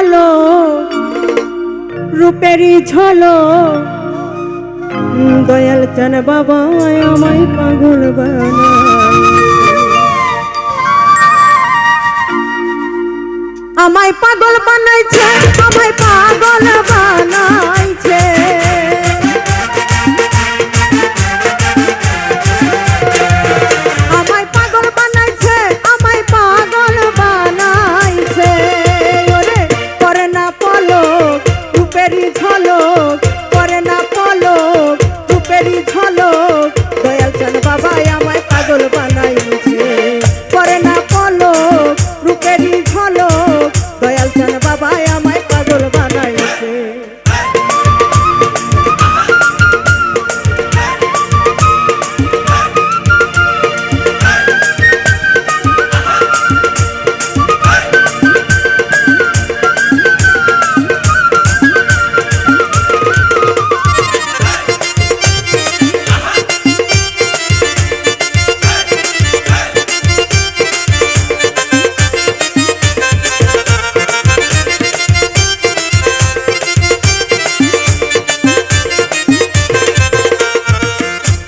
পলক রূপেরই ঝলক দয়াল চান বাবা আমায় পাগল বানাইছে আমায় পাগল বানাইছে আমায় পাগল বানাইছে আমায় পাগল বানাইছে আমায় পাগল বানাইছে ওরে করে না পলক রূপেরই ঝলক করে না পলক রূপেরই ঝলক দয়াল চান বাবা আমায় পাগল বানাইছে করে না পলক রূপেরই ঝলক দয়াল চান বাবা আমায় পাগল বানাইছে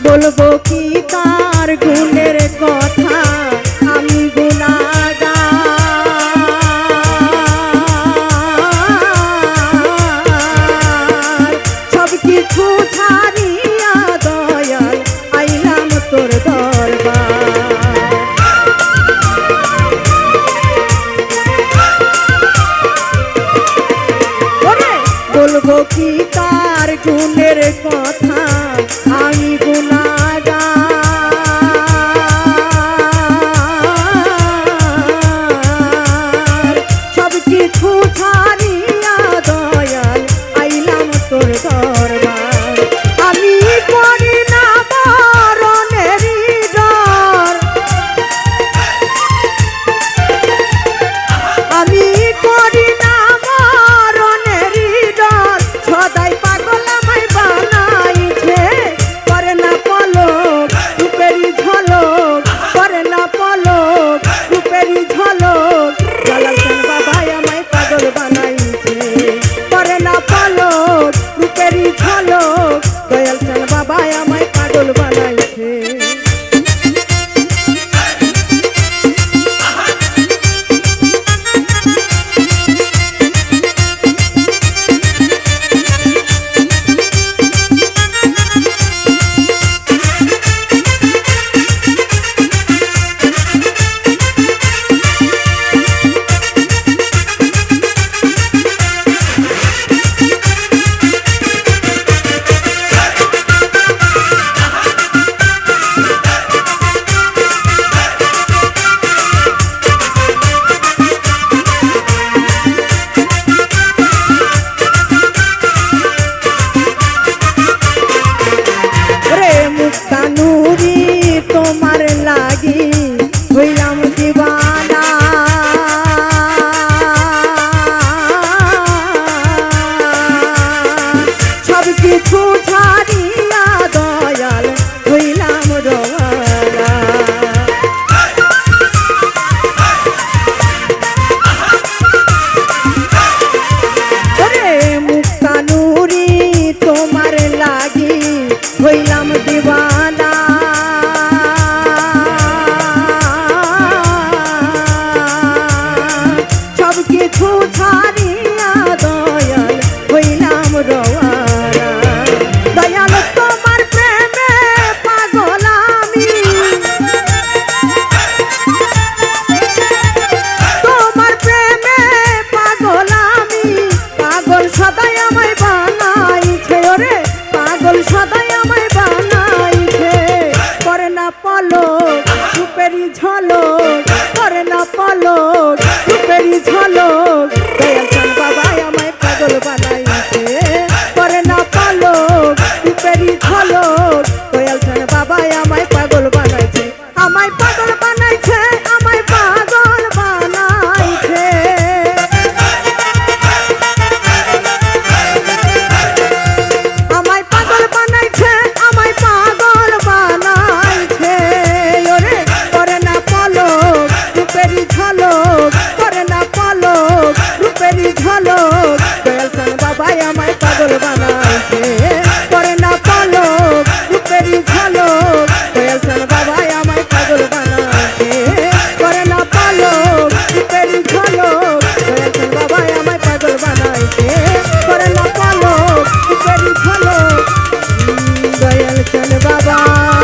বলবো কি তার গুণের কথা আমি গুনাহগার সব কিছু ছাড়িয়া দয়াল আইলাম তোর দরবার বলবো কি তার গুণের কথা আমি গুনাহগার সব কিছু ছাড়িয়া দয়াল আইলাম তোর দরবার আমি করি না মরণেরই ডর আমি করি না মরণেরই ডর সদাই পাগল আমায় বানাইছে করে না পলক রূপেরই ঝলক করে না পলক রূপেরই ঝলক দয়াল চান বাবা আমায় পাগল বানাইছে করে না পলক রূপেরই ঝলক দয়াল চান বাবা আমায় পাগল বানাইছে তোমার লাগি হইলাম দিবানা সব কিছু ছাড়িয়া দয়াল হইলাম রওয়ানা ওরে মুক্তানুরি তোমার লাগি হইলাম দিবানা কিছু ছাড়িয়া দয়াল হইলাম রওয়ানা দয়াল তোমার প্রেমে পাগল আমি তোমার প্রেমে পাগল আমি পাগল সদাই আমায় বানাইছে ওরে পাগল সদাই আমায় বানাইছে করে না পলক রূপেরই ঝলক করে না পলক রূপেরই ঝলক দয়াল চান বাবা আমায় পাগল বানাইছে করে না পলক রূপেরই ঝলক দয়াল চান বাবা আমায় পাগল বানাইছে আমায় পাগল বানাইছে আমায় পাগল বানাইছে আমায় পাগল বানাইছে আমায় পাগল বানাইছে ওরে করে না পলক রূপেরই ঝলক করে না পলক রূপেরই ঝলক চল বাবা